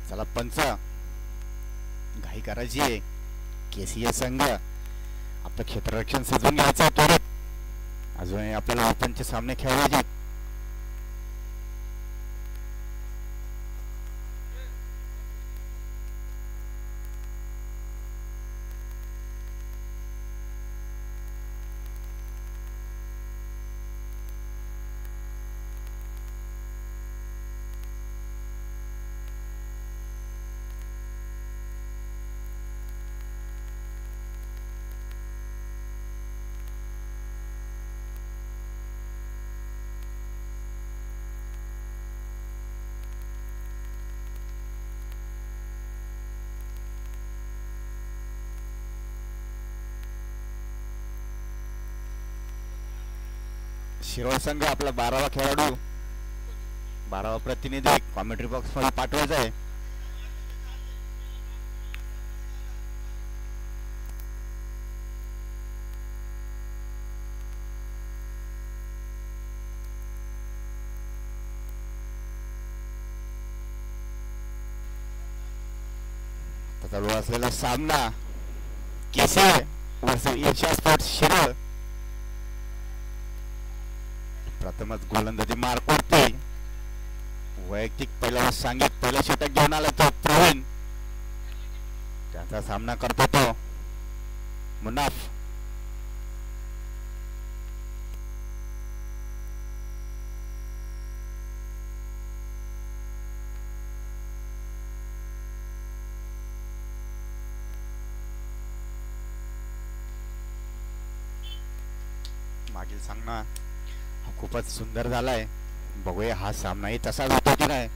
चला पंच घाई करायची आहे. केसीए संघ आपलं क्षेत्ररक्षण सजवून घ्यायचं आहे त्वरित. अजूनही आपल्याला ओपनचे सामने खेळायचे. शिरोळ संघ आपला 12वा खेळाडू 12वा प्रतिनिधी कॉमेंट्री बॉक्स मध्ये पाठवायचा आहे. चालू असलेला सामना केसे वर्सेस एशिया स्पोर्ट्स शिरोळ. प्रथमच गोलंदाजी मार करतोय. वैयक्तिक पहिला सांगित पहिला षटक घेऊन आला तो प्रवीण. त्याचा सामना करतो तो मुनाफ. मागील सामना खूपच सुंदर झालाय. बघूया हा सामनाही तसाच होता की नाही.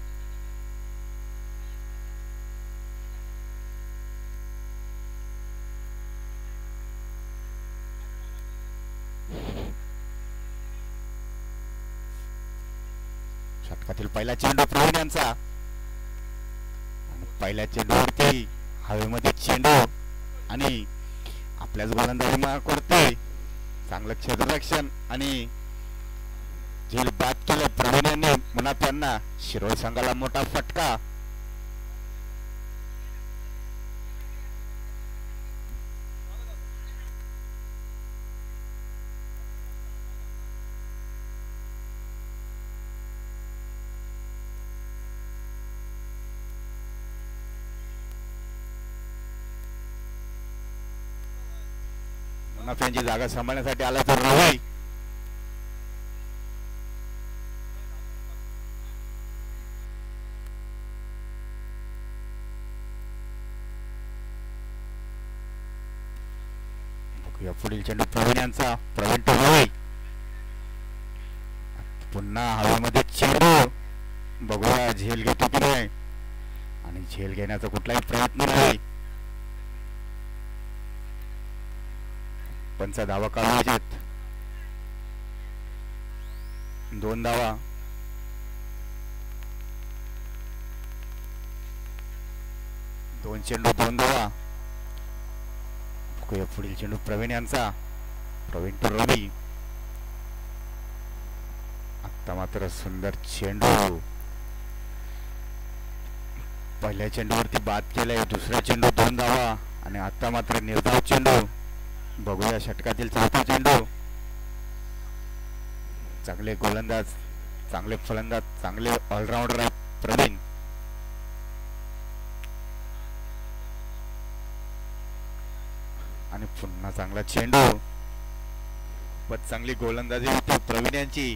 षटकातील पहिला चेंडू प्रवीण यांचा. पहिल्या चेंडूवरती हवेमध्ये चेंडू आणि आपल्याच गोलंदाजी मार करतोय. चांगलं क्षेत्ररक्षण आणि झेल बाद केलं प्रवीण यांनी. मुनाफ यांना शिरोळ संघाला मोठा फटका. मुनाफ यांची जागा सांभाळण्यासाठी आला तर रवी. पुढील चेंडू प्रवीण यांचा. प्रवीण टू रवी. पुन्हा हवेमध्ये चेंडू. बघूया झेल घेतो की नाही. आणि झेल घेण्याचा कुठलाही प्रयत्न नाही. पंचा धावा काढायचे. 2 धावा. दोन चेंडू 2 धावा. पुढील चेंडू प्रवीण यांचा. प्रवीण टू रवी. आता मात्र सुंदर चेंडू. पहिल्या चेंडूवरती बाद केलाय. दुसरा चेंडू 2 धावा. आणि आता मात्र निर्धाव चेंडू. बघूया षटकातील चौथा चेंडू. चांगले गोलंदाज, चांगले फलंदाज, चांगले ऑलराऊंडर आहेत प्रवीण. आणि पुन्हा चांगला चेंडू. पण चांगली गोलंदाजी होती प्रवीण यांची.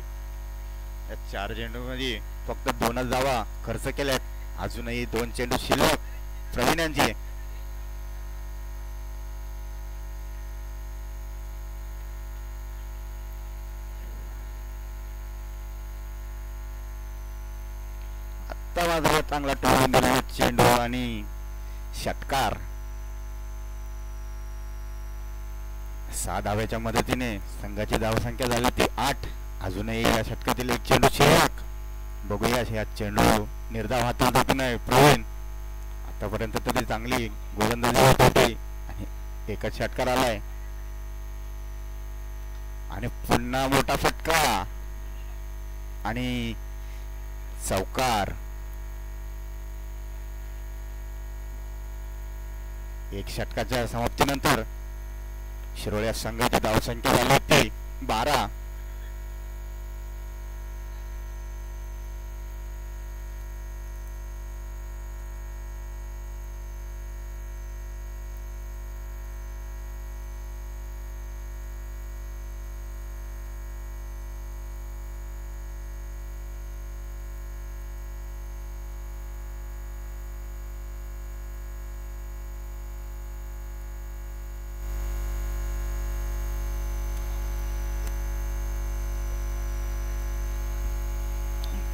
या 4 चेंडूमध्ये फक्त 2च धावा खर्च केल्यात. अजूनही 2 चेंडू शिल्लक प्रवीण यांची. आता माझा चांगला टोळून दिला चेंडू आणि षटकार. 6 धाव्याच्या मदतीने संघाची धावसंख्या झाली ती 8. अजूनही या षटकातील एक चेंडू शिल्लक. बघूया या चेंडू निर्धाव हाताळतो की नाही प्रवीण. आतापर्यंत तरी चांगली गोलंदाजी होत होती आणि एकच षटकार आलाय. आणि पुन्हा मोठा फटका आणि चौकार. एक षटकाच्या समाप्तीनंतर शिरोळ या संघाची धावसंख्या झाली होती 12.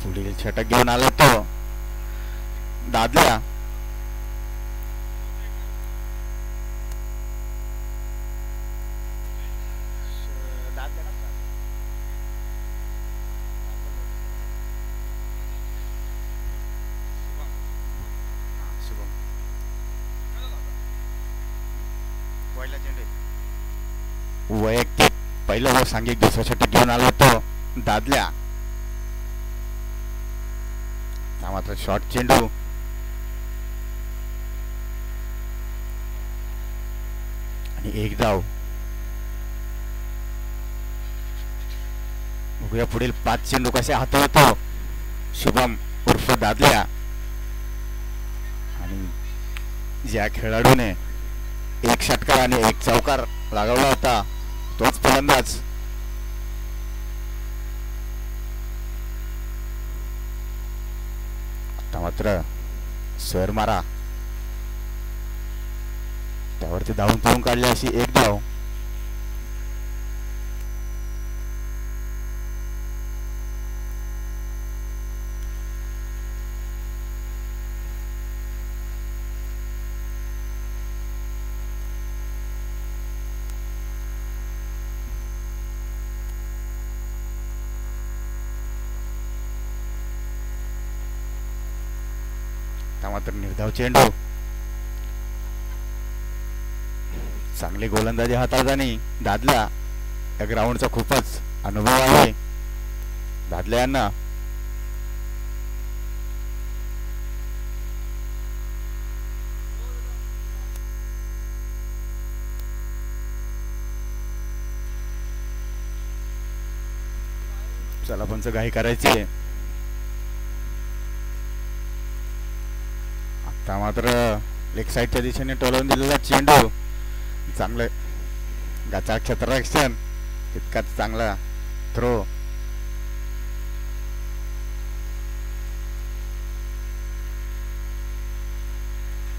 पुढील षटक घेऊन आला तो दादल्या. वैयक्तिक पहिलं व सांघिक दुसरं षटक घेऊन आला तो दादल्या. मात्र शॉर्ट चेंडू आणि एक धाव. बघूया पुढील 5 चेंडू कसे हाताळतो शुभम उर्फ दादल्या. आणि ज्या खेळाडूने एक षटकार आणि एक चौकार लागवला होता तोच फलंदाज. मात्र स्वर मारा त्यावरती धावून पळून काढली अशी एक धाव. मात्र निर्धाव चेंडू चांगली गोलंदाजी हाताळताना दादल्या. या ग्राउंडचा खूपच अनुभव आहे दादल्या यांना. चला पंच घाई करायची आहे. आता मात्र लेग साईडच्या दिशेने टोलवून दिलेला चेंडू चांगलं गाचा क्षेत्ररक्षण तितकाच चांगला थ्रो.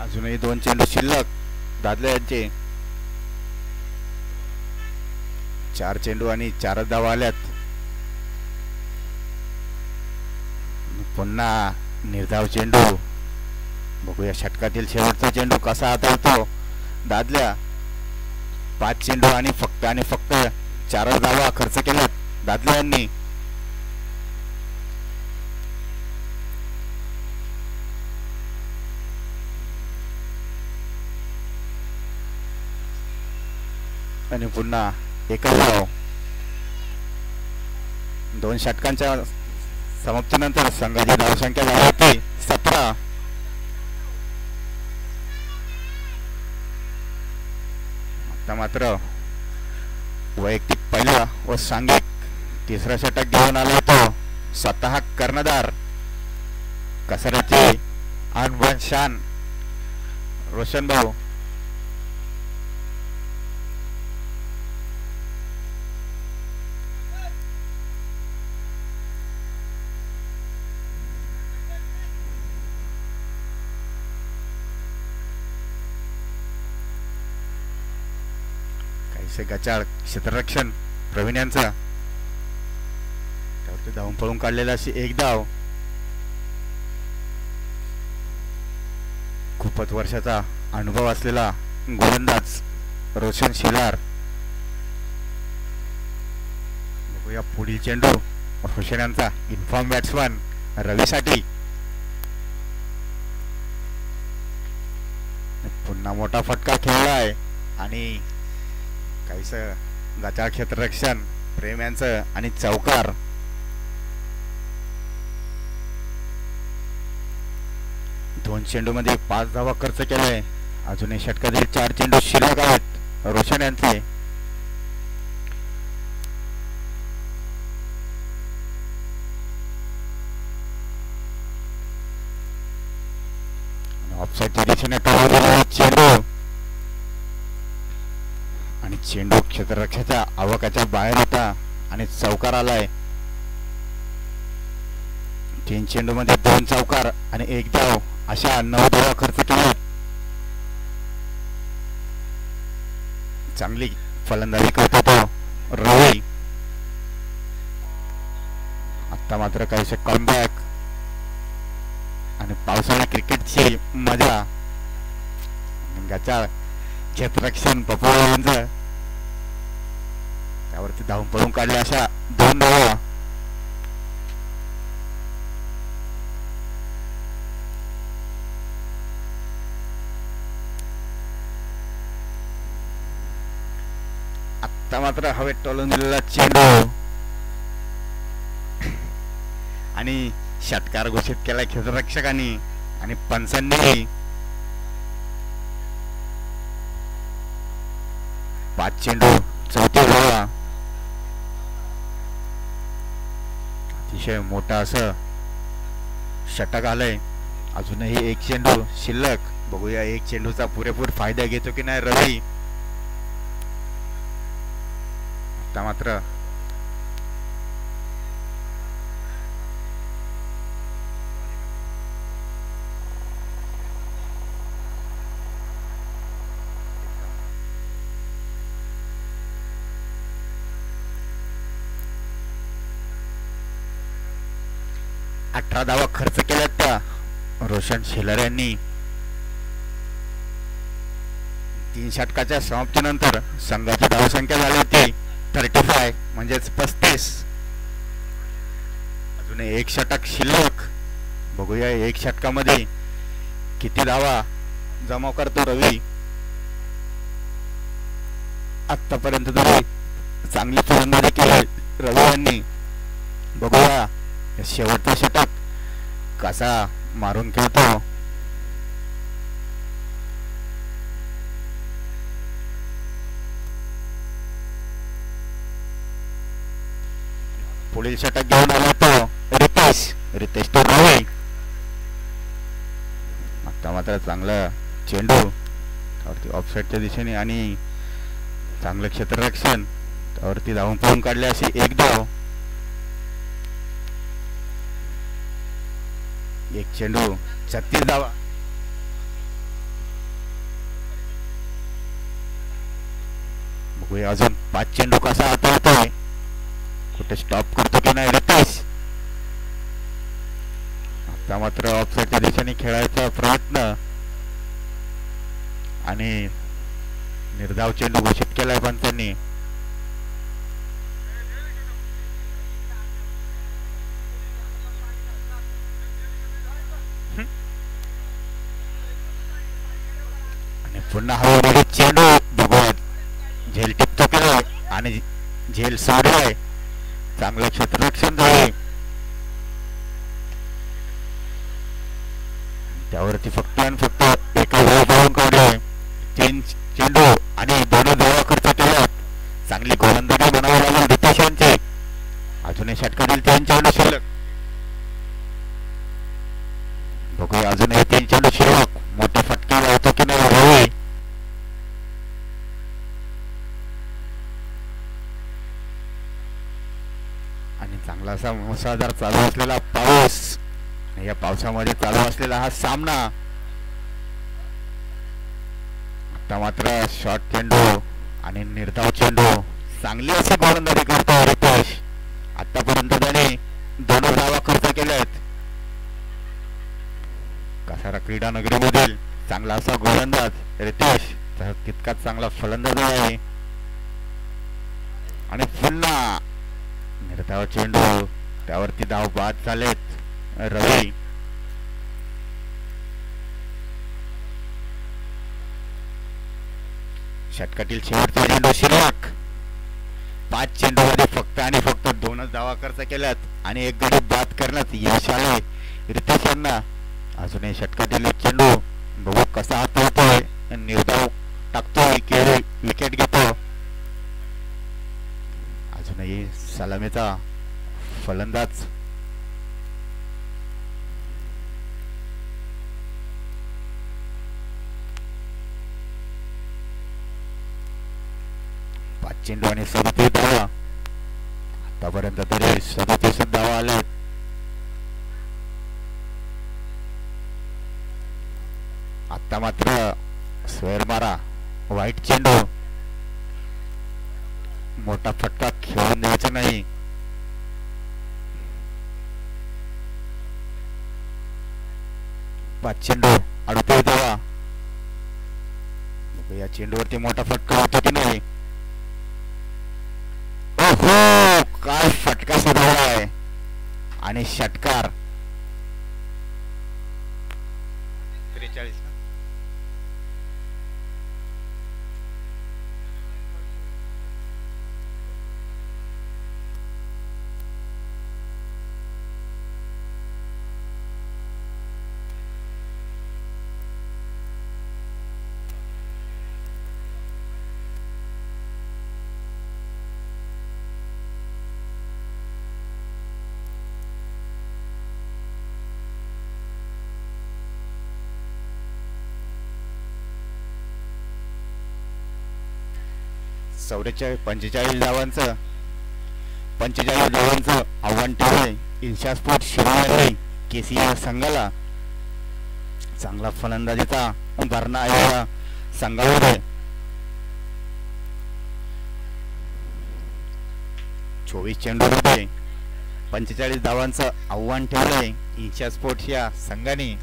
अजूनही 2 चेंडू शिल्लक दादल्या यांचे. 4 चेंडू आणि 4 धावा आल्यात. पुन्हा निर्धाव चेंडू. बघूया षटकातील शेवटचा चेंडू कसा हाताळतो दादल्या. 5 चेंडू आणि फक्त 4 धावा खर्च केल्यात दादल्या यांनी. आणि पुन्हा एकच धाव. 2 षटकांच्या समाप्तीनंतर संघाची धावसंख्या झाली होती 17. आता मात्र वैयक्तिक पहिला व सांघिक तिसरा षटक घेऊन आला होतो स्वतः कर्णधार कसरतची अनबन शान रोशन भाऊ. गचाळ क्षेत्ररक्षण प्रवीण यांचा त्यावरती धावून पळून काढलेला अशी एक धाव. खूपच वर्षाचा अनुभव असलेला गोलंदाज रोशन शिलार. बघूया पुढील चेंडू रोशन यांचा इन्फॉर्म बॅट्समन रवीसाठी. पुन्हा मोठा फटका खेळलाय आणि काहीस गचाळ क्षेत्ररक्षण प्रेम यांचं आणि चौकार. दोन चेंडू मध्ये 5 धावा खर्च केलाय अजूनही षटकातील 4 चेंडू शिल्लक आहेत रोशन यांचे. ऑफसाईडच्या दिशेने टोलवलेला चेंडू आणि चेंडू क्षेत्ररक्षाच्या आवाकाच्या बाहेर होता आणि चौकार आलाय. 3 चेंडू मध्ये 2 चौकार आणि 1 धाव अशा 9 धावा खर्च केला. चांगली फलंदाजी करतो तो रवी. आता मात्र काहीसे कमबॅक आणि पावसाळ्या क्रिकेटची मजा गचा क्षेत्ररक्षण पपोळे यांचं त्यावरती धावून पळून काढले अशा 2 धावा. आता मात्र हवेत टोलून दिलेला चेंडू आणि षटकार घोषित केला क्षेत्ररक्षकांनी आणि पंचांनी. 5 चेंडू 34 धावा. अतिशय मोठा असं षटक आलंय. अजूनही 1 चेंडू शिल्लक. बघूया 1 चेंडूचा पुरेपूर फायदा घेतो की नाही रवी. आता मात्र 18 धावा खर्च केल्यात त्या रोशन शेलर यांनी. 3 षटकाच्या समाप्तीनंतर संघाची धावसंख्या झाली होती 35 म्हणजेच 35. अजून 1 षटक शिल्लक. बघूया 1 षटकामध्ये किती धावा जमा करतो रवी. आतापर्यंत तरी चांगली फलंदाजी केली रवी यांनी. बघूया शेवटचा षटक कसा मारून खेळतो. पुढील षटक घेऊन आला तो रितेश तो रवी. आता मात्र चांगला चेंडू ऑफसाईडच्या दिशेने आणि चांगलं क्षेत्ररक्षण त्यावरती धावून पळून काढले अशी 1 धाव. 1 चेंडू 36 धावा. बघूया अजून 5 चेंडू कसा हाताळतोय. कुठे स्टॉप करतो की नाही रितेश. आता मात्र ऑफसाईडच्या दिशेने खेळायचा प्रयत्न आणि निर्धाव चेंडू घोषित केलाय पंचांनी. आणि पुन्हा हवेमध्ये चेंडू. बघूया झेल टिपतो केलाय आणि झेल सोडलाय. चांगलं क्षेत्ररक्षण झाले. त्यावरती फक्त आणि फक्त एका धाव पळून काढले. 3 चेंडू आणि 2 धावा खर्च केल्यात. चांगली गोलंदाजी बनावी लागेल रितेश यांची. अजूनही षटकातील 3 चेंडू शिल्लक. बघूया अजूनही 3 चेंडू शिल्लक. मोठे फटके लावतो की नाही रवी. आणि चांगला असा मुसळधार चालू असलेला पाऊस. या पावसामध्ये चालू असलेला हा सामना. आता मात्र शॉर्ट चेंडू आणि निर्धाव चेंडू. चांगली अशी गोलंदाजी करतो रितेश. आतापर्यंत त्याने 2 धावा खर्च केल्यात. कसारा क्रीडा नगरीमधील चांगला असा गोलंदाज रितेश तितकाच चांगला फलंदाज आहे. आणि पुन्हा निर्धाव चेंडू त्यावरती धाव बाद झालेत रवी. षटकातील शेवटचा चेंडू शिल्लक. 5 चेंडू मध्ये फक्त आणि फक्त 2च धावा खर्च केल्यात आणि 1 गडी बाद करण्यात यश आले रितेश यांना. अजूनही षटकातील 1 चेंडू. बघू कसा हाताळतोय धावेचा फलंदाज. पाच चेंडू आणि 37 धावा. आतापर्यंत तरी 37 धावा आल्यात. आता मात्र स्क्वेअर मारा, वाईट चेंडू, मोठा फटका खेळून द्यायचा नाही. पाच चेंडू 38 धावा. या चेंडूवरती मोठा फटका होता की नाही. ओहो, काय फटका सुधारला आहे आणि षटकार. 43. चौवेचाळीस 45 धावांचं 45 धावांचं आव्हान ठेवलंय इन्शा स्पोर्ट शिरोळे केसीआर संघाला. चांगला फलंदाजीचा भरणा आहे संघामध्ये. 24 चेंडूमध्ये 45 धावांचं आव्हान ठेवलंय इन्शा स्पोर्ट या संघाने.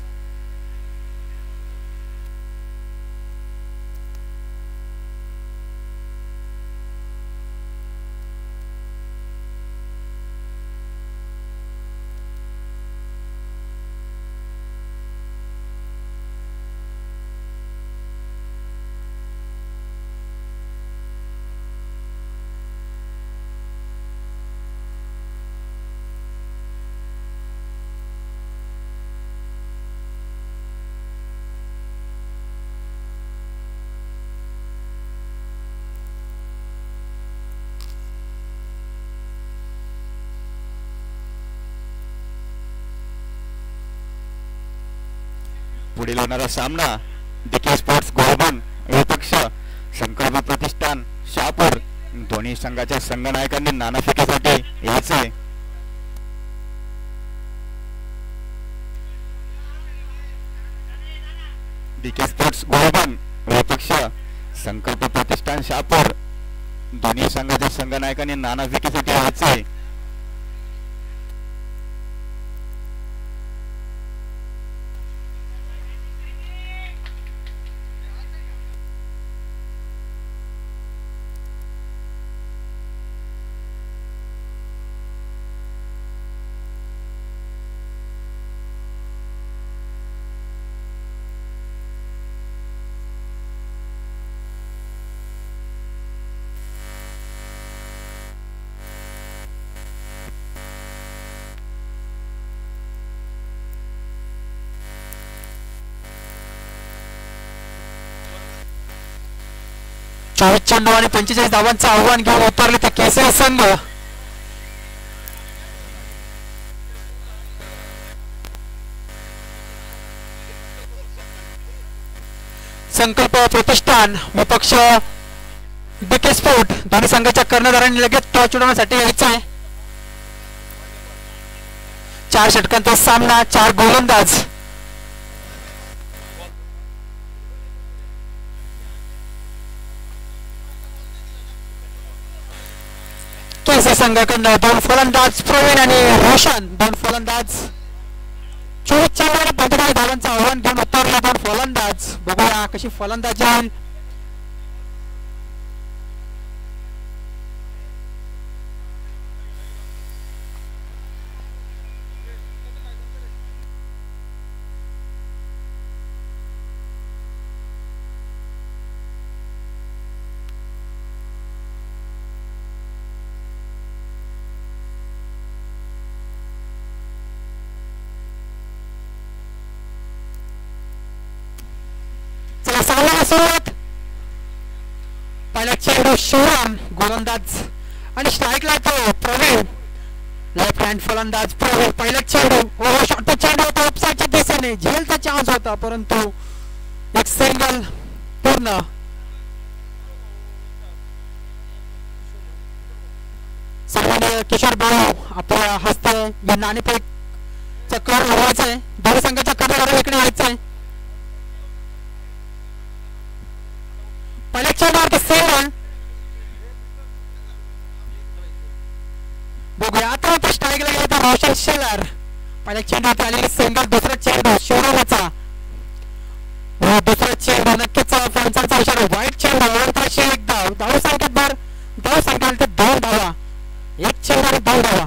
पुढील होणारा सामना डीके स्पोर्ट्स गोलबन विपक्ष संकल्प प्रतिष्ठान शहापूर. दोन्ही संघाच्या संघनायकांनी नाणेफेकीसाठी यायचे. डीके स्पोर्ट्स गोलबन विपक्ष संकल्प प्रतिष्ठान शहापूर. दोन्ही संघाच्या संघनायकांनी नाणेफेकीसाठी यायचे. चोवीस चेंडू आणि 45 धावांचं आव्हान घेऊन उतरले ते केसरी संघ. संकल्प प्रतिष्ठान विपक्ष डीके स्पोर्ट. दोन्ही संघाच्या कर्णधारांनी लगेच टॉस उडवण्यासाठी यायचं आहे. 4 षटकांचा सामना, 4 गोलंदाज. केसरी संघाकडनं 2 फलंदाज प्रवीण आणि रोशन. 2 फलंदाज. 24 चेंडू आणि 45 धावांचं आव्हान घेऊन उतरले 2 फलंदाज. बघूया कशी फलंदाजी आहे. सामन्याला सुरुवात. पहिला चेंडू शिवराम गोलंदाज आणि स्ट्राईकला तो प्रवीण. लेफ्ट हँड फलंदाज प्रवीण पहिला चेंडू ओव्हर शॉट चेंडू होता ऑफसाईडच्या दिशेने झेलचा चान्स होता परंतु एक सिंगल पूर्ण सन्माननीय किशोर भाऊ आपल्या हस्ते या नाणेफेक चक्र उडवायचंय दोन्ही संघाच्या कर्णधार इकडे यायचंय पहिल्या चेंडूवर सेवन बघूया आता आता स्ट्राईकला गेला तर रोशन शेलर पहिल्या चेंडूवर आलेली सिंगल दुसरा चेंडू शिवरामाचा दुसरा चेंडू नक्कीच पंचांचा इशारा वाईट चेंडू अंतराशी एक धाव संख्येत भर धाव संख्येत 2 धावा एक चेंडू आणि 2 धावा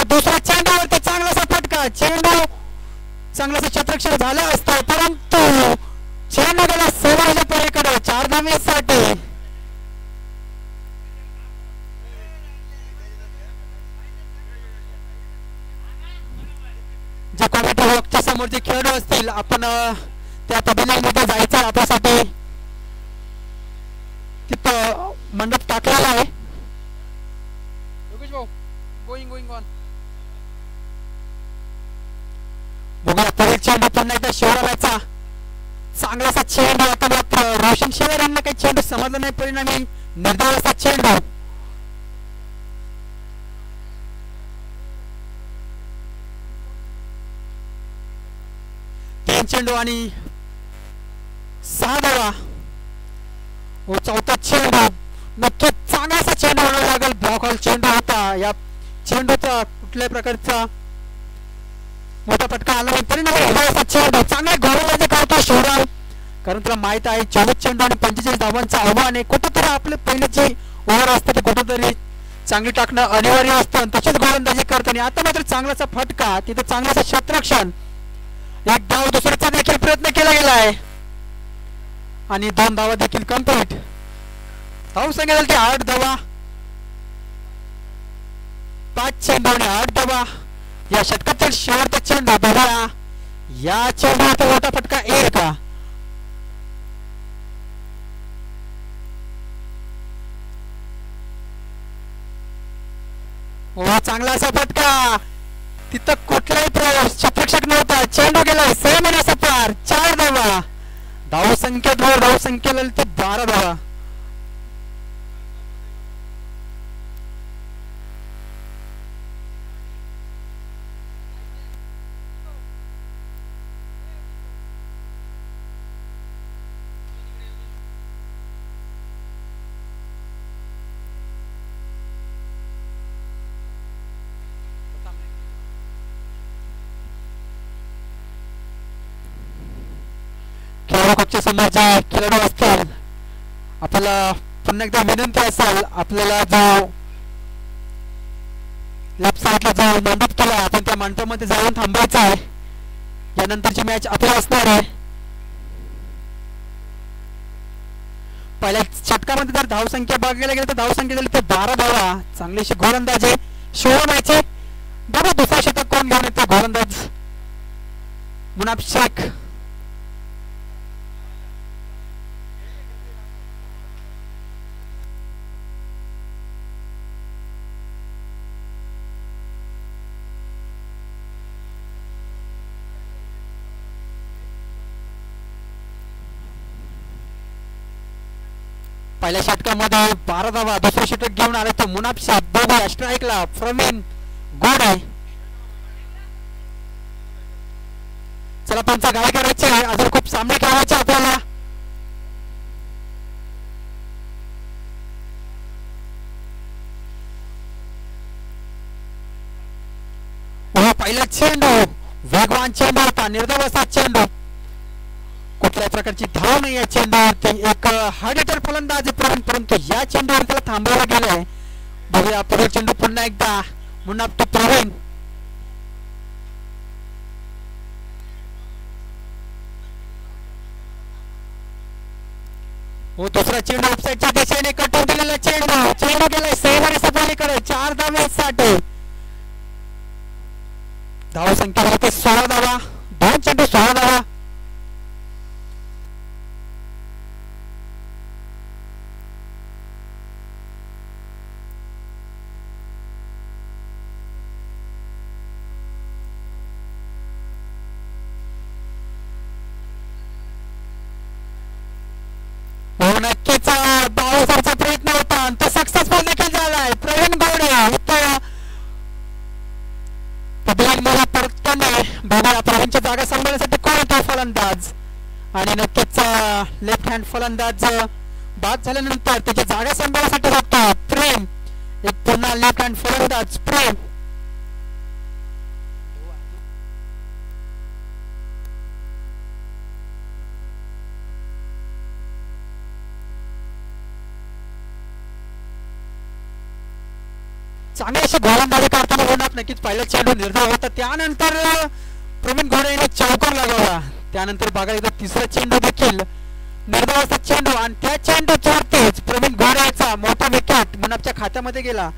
दुसऱ्या चेंडूवरती चांगलासा फटका चेंडू चांगलासा क्षेत्ररक्षण झालं असतं परंतु चेंडू गेला सेवाच्या पलीकडे 4 धावेसाठी जे कॉमेंट्री बॉक्सच्या समोर जे खेळाडू असतील आपण त्या पद्धतीने जायचं आपल्यासाठी तिथं मंडप टाकलेला आहे गोइंग ऑन बघूया पुढील चेंडू पुन्हा एकदा शिवरामाचा चांगलासा चेंडू आता मात्र रोशन शेलर यांना काही चेंडू समजला नाही परिणामी निर्धाव असा चेंडू तीन चेंडू आणि 6 धावा चौथा चेंडू नक्कीच चांगलासा चेंडू होणार लागेल ब्लॉक हॉल चेंडू होता या चेंडूचा कुठल्याही प्रकारचा मोठा फटका आला नाही परिणामी चेंडू चांगला गोलंदाजी करतो शिवराम कारण तुला माहित आहे 24 चेंडू आणि 45 धावांचं आव्हान आहे कुठेतरी आपले पहिले जे ओव्हर असते ते कुठेतरी चांगली टाकणं अनिवार्य असतं तशीच गोलंदाजी करताना आता मात्र चांगलाचा फटका तिथे चांगलाचा क्षेत्ररक्षण एक धाव दुसऱ्याचा देखील प्रयत्न केला गेला आहे आणि 2 धावा देखील कंप्लीट धाव संख्या झाली 8 धावा 5 चेंडू आणि 8 धावा या षटकातील शेवटचा चेंडू बघा या चेंडूचा मोठा फटका येईल का चांगला असा फटका तिथं कुठलाही क्षेत्ररक्षक नव्हता चेंडू गेला सेम असा पार 4 धावा धाव संख्येला ते 12 धावा पक्षाच्या समोर जे खेळाडू असतील आपल्याला पुन्हा एकदा विनंती असेल आपल्याला जो लेफ्ट साईडला जो मंडप केला आपण त्या मंडपामध्ये जाऊन थांबायचं आहे यानंतरची मॅच आपली असणार आहे पहिल्या षटकामध्ये जर धावसंख्या बघायला गेलं तर धावसंख्या झाली तर 12 धावा चांगलीशी गोलंदाजी शिवरामाचे बघा दुसरा षटक कोण घेऊन येते गोलंदाज मुनाफ शेख पहिल्या षटकामध्ये 12 धावा दुसरे षटक घेऊन आले तो मुनाफ शेख बघूया स्ट्राईकला प्रवीण गोड आहे चला पंचा गाय करायचे अजून खूप सामने खेळायचे आपल्याला पहिला चेंडू वेगवान चेंडू होता निर्धाव असा चेंडू कुठल्याही प्रकारची धाव नाही या चेंडूवरती एक हार्ड हिटर फलंदाज परंतु या चेंडूवर त्याला थांबवायला गेलाय बघूया पुढील चेंडू पुन्हा एकदा मुनाफ टू प्रवीण हो दुसरा चेंडू ऑफसाईडच्या दिशेने कटून दिलेला चेंडू गेलाय सैवारी सफारीकडे 4 धावे साठी धाव संख्या होते 16 धावा 2 चेंडू 16 धावा नक्कीच धावाचा प्रयत्न होता आणि तो सक्सेसफुल देखील झालाय प्रवीण गोडे परतने बघा प्रवीणच्या जागा सांभाळण्यासाठी कोण होता फलंदाज आणि नक्कीच लेफ्ट हँड फलंदाज बाद झाल्यानंतर त्याची जागा सांभाळण्यासाठी होता प्रेम एक पुन्हा लेफ्ट हँड फलंदाज प्रेम चांगली अशी गोलंदाजी करताना होणार नक्कीच पहिला चेंडू निर्धाव होता त्यानंतर प्रवीण घोडे याने चौकार लगावला त्यानंतर बघा तिसरा चेंडू देखील निर्धावाचा चेंडू आणि त्या चेंडूवरतीच प्रवीण घोडेचा मोठा विकेट मनपच्या खात्यामध्ये गेला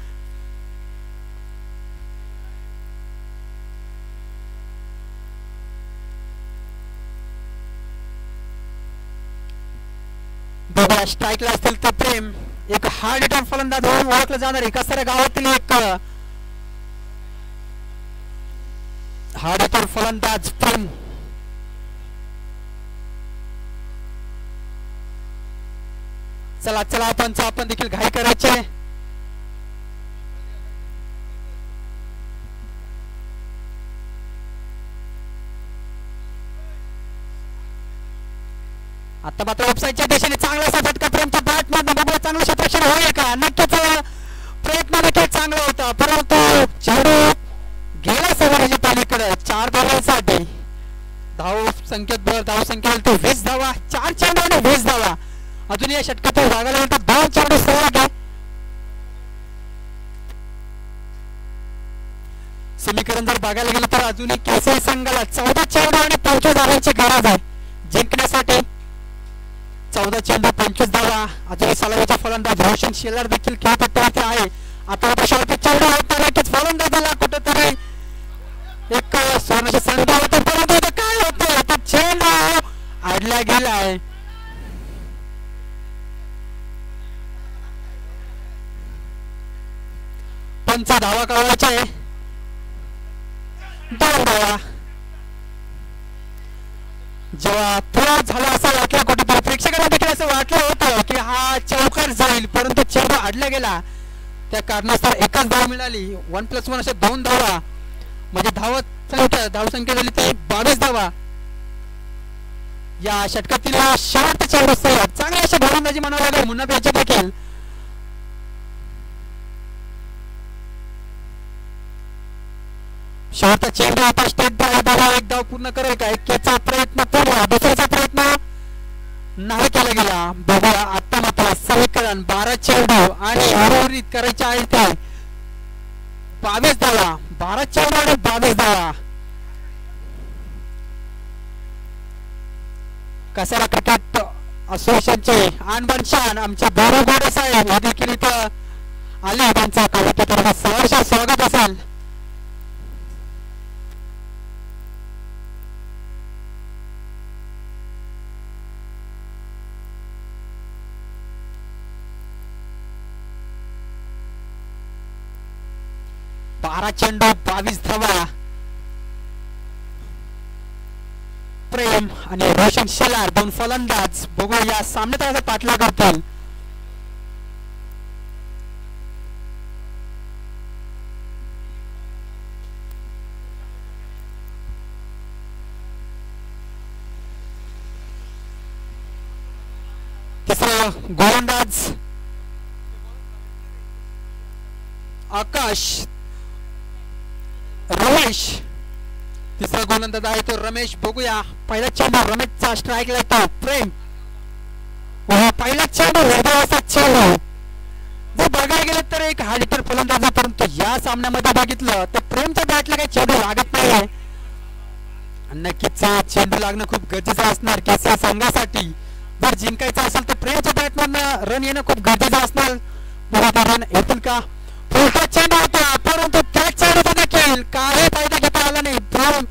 बघा स्ट्राईकला असतील तर प्रेम एक हार्ड हिटर फलंदाज म्हणून ओळखलं जाणार एका साऱ्या गावातील एक हार्ड हिटर फलंदाज प्रेम चला चला आपण देखील घाई करायचे आता मात्र ऑफसाईडच्या दिशेने चांगला असा फटका प्रेमच्या बॅट मधून बघूया चांगलं क्षेत्ररक्षण होईल का नक्कीच प्रयत्न देखील चांगला होता परंतु चेंडू गेला सगळ्याच्या पलीकडे 4 धावांसाठी धाव संख्येत 20 धावा 4 चेंडू आणि 20 धावा अजून या षटकात बघायला गेलं तर 2 चेंडू सलग आहे समीकरण जर बघायला गेलं तर अजूनही केसरी संघाला 14 चेंडू आणि 25 धावांची गरज आहे जिंकण्यासाठी 14 चेंडू 25 धावा अजूनही सलामीचा फलंदाज रोशन शेलार देखील खेळपट्टीवरती आहे आता शेवटी चेंडू होता नक्कीच फलंदाजाला कुठेतरी एक सोन्याची संधी होते परंतु इथे काय होते आता चेंडू आडला गेलाय पंच धावा कळवायचे 2 धावा जेव्हा थोडा झाला असं वाटलं कुठेतरी प्रेक्षकांना देखील असं वाटलं होतं की हा चौकार जाईल परंतु चेंडू आडला गेला त्या कारणास्तव एकच धाव मिळाली 1+1 अशा 2 धावा म्हणजे धावसंख्या झाली ती 22 धावा या षटकातील शेवटचा चेंडू सलग चांगली अशी गोलंदाजी म्हणावं लागेल मुन्नाफ याची देखील शेवटचा चेंडू आता स्टेट एक धाव पूर्ण करेल का एकेचा प्रयत्न पूर्ण दुसऱ्याचा प्रयत्न नाही केला गेला बघूया आता मात्र समीकरण 12 चेंडू आणि उर्वरित करायचे आहे ते 22 धावा 12 चेंडू आणि 22 धावा कसारा क्रिकेट असोसिएशनचे आणबान शान आमचे बोरो गोडे साहेब हे देखील इथं आले त्यांचा कार्यक्रमात सहर्ष स्वागत असेल बारा चेंडू 22 धावा प्रेम आणि रोशन शेलार 2 फलंदाज बघू या सामन्यात पाठला करतील तिसरा गोलंदाज आकाश रमेश तिसरा गोलंदाज आहे तो रमेश बघूया पहिला चेंडू रमेशचा स्ट्राईक लागतो प्रेम पहिला चेंडू हृदयाचा चेंडू जर बघायला गेलं तर एक हार्ड हिटर फलंदाज परंतु या सामन्यामध्ये बघितलं तर प्रेमच्या बॅटला काही चेंडू लागत नाही नक्कीच चेंडू लागणं खूप गरजेचं असणार केसरी संघासाठी जर जिंकायचं असेल तर प्रेमच्या बॅटमधनं रन येणं खूप गरजेचं असणार. बघा ते रन येतील का. पुढचा चेंडू होता परंतु त्याच चेंडूचा देखील काही फायदा घेता आला नाही. दोन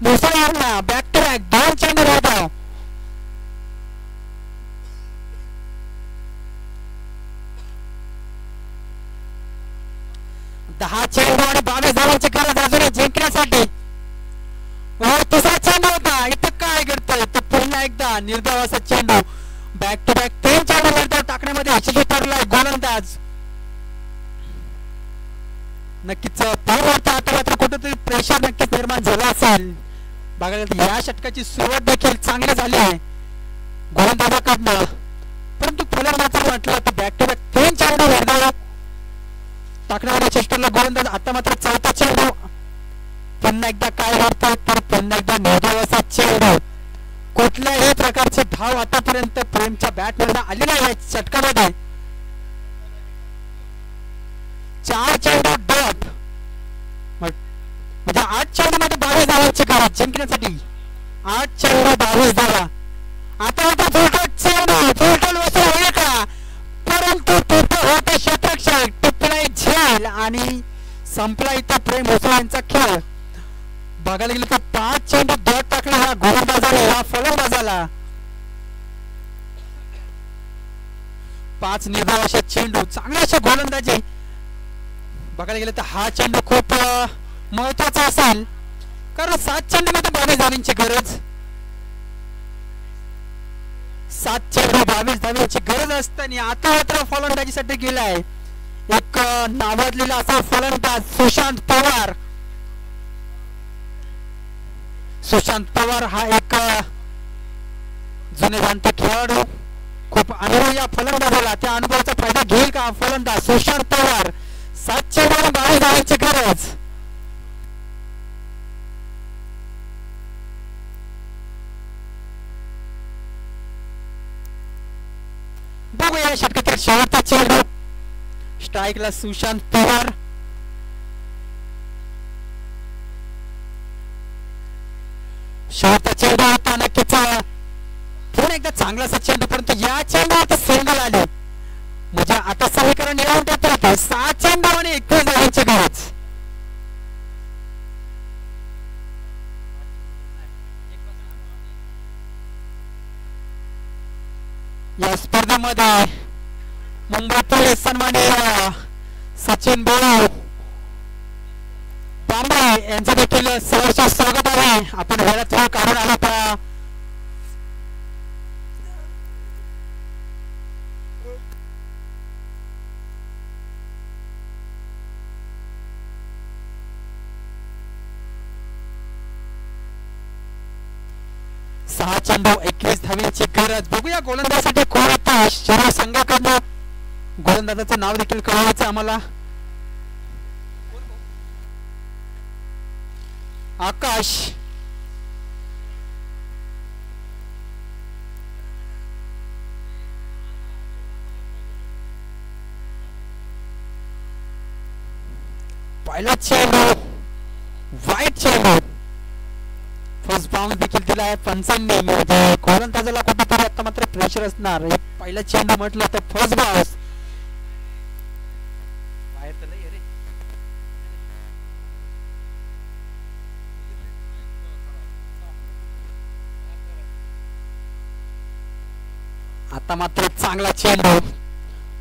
मुसळधार बॅक टू बॅक दोन चेंडू होता. दहा चेंडू आणि 22 धावांची गरज अजूनही जिंकण्यासाठी. तिसरा चेंडू होता. इथं काय घडतंय तर पुन्हा एकदा निर्धाव असा चेंडू बॅक टू बॅक 3 चेंडू निर्धाव टाकण्यामध्ये यशस्वी ठरलाय गोलंदाज. नक्कीच आता मात्र कुठेतरी प्रेशर नक्कीच निर्माण झाला असेल. बघायला या षटकाची सुरुवात देखील चांगली झाली आहे गोलंदाजाकडनं. परंतु फलंदाज म्हटलं तर बॅक टू बॅक 3 चेंडू निर्धाव टाकणाऱ्या चेस्टरला गोलंदाज. आता मात्र चौथा चेंडू पुन्हा एकदा काय घडतं तर पुन्हा एकदा निर्धाव असा चेंडू. कुठल्याही प्रकारचे धाव आतापर्यंत प्रेमच्या बॅटमधून आले नाही या षटकामध्ये. 4 चेंडू डॉट म्हणजे 8 चेंडू मध्ये 22 धावांची गरज जिंकण्यासाठी. 8 चेंडू 22 धावा. आता मात्र फुलटॉट चेंडू फुलटॉल वसूल होईल का परंतु तिथे होते शतरक्षक टिपलाय झेल आणि संपला इथं प्रेम भोसले यांचा खेळ. बघायला गेलं तर 5 चेंडू डॉट टाकला हा गोलंदाजाला या फलंदाजाला. 5 निर्धाव अशा चेंडू चांगले असे गोलंदाजी. बघायला गेलं तर हा चेंडू खूप महत्वाचा असेल कारण 7 चेंडू मध्ये 22 धावांची गरज. 7 चेंडू 22 धावांची गरज असताना आता मात्र फलंदाजीसाठी गेलाय एक नावाजलेला असा फलंदाज सुशांत पवार. सुशांत पवार हा एक जुने जाणता खेळाडू. खूप अनुभव या फलंदाजाला. त्या अनुभवाचा फायदा घेईल का फलंदाज सुशांत पवार. 7 चेंडू आणि 22 धावांची गरज. बघूया या षटकातील शेवटचा चेंडू. स्ट्राईकला सुशांत पवार. शेवटचा चेंडू होता नक्कीच पुन्हा एकदा चांगलासा चेंडू परंतु या चेंडूवर सिंगल आले म्हणजे आता समीकरण येऊन येतं 6 चेंडू आणि 21 धावांची गरज. या स्पर्धेमध्ये मुंबईतील सन्माननीय सचिन भाऊ तांबे यांचं देखील सहर्ष स्वागत आहे. आपण वेळात वेळ काढून आला होता. सहा चेंडू 21 धावांची गरज. बघूया गोलंदाजासाठी कोण आता शहर संघाकडनं गोलंदाजाचं नाव देखील कळवायचं आम्हाला. आकाश पहिला चेंडू वाईट चेंडू. फर्स्ट बाउंस देखील दिला आहे पंचांनी. गोलंदाजाला कुठेतरी आता मात्र प्रेशर असणार. पहिला चेंडू म्हटलं तर फर्स्ट बाउन्स. आता मात्र चांगला चेंडू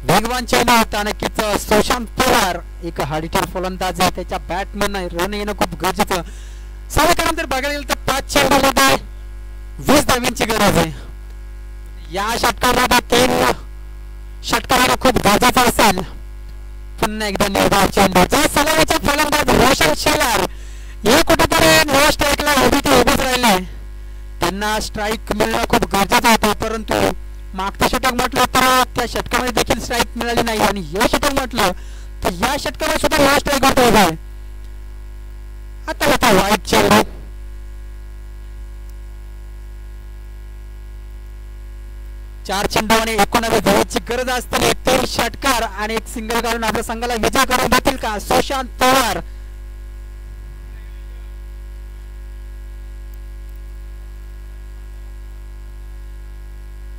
वेगवान चेंडू होता. नक्कीच सुशांत पवार एक हाडीतील फलंदाज आहे. त्याच्या बॅटमन रन येणं खूप गरजेचं. समीकरण जर बघायला गेलं तर 5 चेंडू मध्ये 20 धावांची गरज आहे. या षटकामध्ये 3 षटकाला खूप गरजेचं असेल. पुन्हा एकदा निर्धाव चेंडू. सलामीचे फलंदाज रोशन शेलार हे कुठेतरी नो स्ट्राईकला उभीच राहिले. त्यांना स्ट्राईक मिळणं खूप गरजेचं होतं परंतु मागचं षटक म्हटलं तर त्या षटकामध्ये देखील स्ट्राईक मिळाली नाही आणि हे षटक म्हटलं तर या षटकामध्ये सुद्धा नो स्ट्राईक होत आहे. आता वाईट चेंडू. चार चेंडू आणि 19 धावांची गरज असताना 3 षटकार आणि 1 सिंगल काढून आपल्या संघाला विजय करून देतील का सुशांत पवार.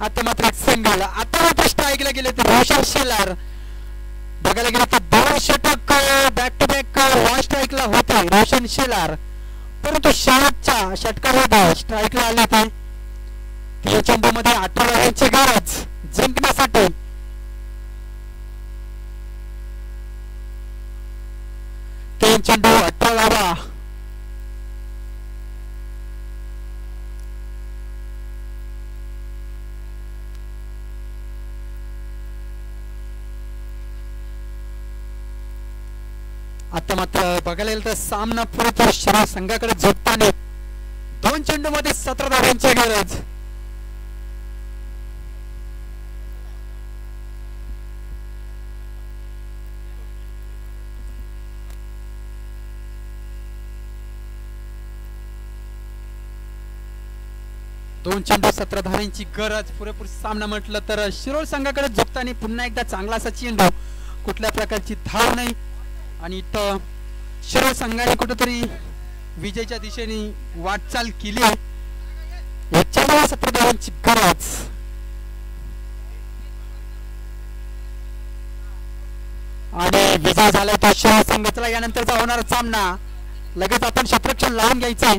आता मात्र एक सिंगल. आता मात्र स्ट्राईकला गेले ते रोशन शेलार. बघायला गेलं तर 2 षटक बॅक टू बॅक लॉंग स्ट्राईकला होते रोशन शेलार, परंतु शेवटच्या षटकामध्ये स्ट्राईकला आले ते. त्या चेंडूमध्ये 18 रनांची गरज जिंकण्यासाठी. तीन चेंडू 18 धावा. आता मात्र बघायला गेलं तर सामना पुरेपूर शिरोळ संघाकडे झोपताना 2 चेंडू मध्ये 17 धावांची गरज. दोन चेंडू 17 धावांची गरज. पुरेपूर सामना म्हटलं तर शिरोळ संघाकडे झोपताना पुन्हा एकदा चांगला असा चेंडू, कुठल्या प्रकारची धाव नाही आणि इथं शिरोळ संघाने कुठेतरी विजयाच्या दिशेने वाटचाल केली आहे. 17 धावांची गरज. आणि विजय झालाय तो शिरोळ संघाचा. यानंतरचा होणारा सामना लगेच आपण क्षेत्ररक्षण लावून घ्यायचंय.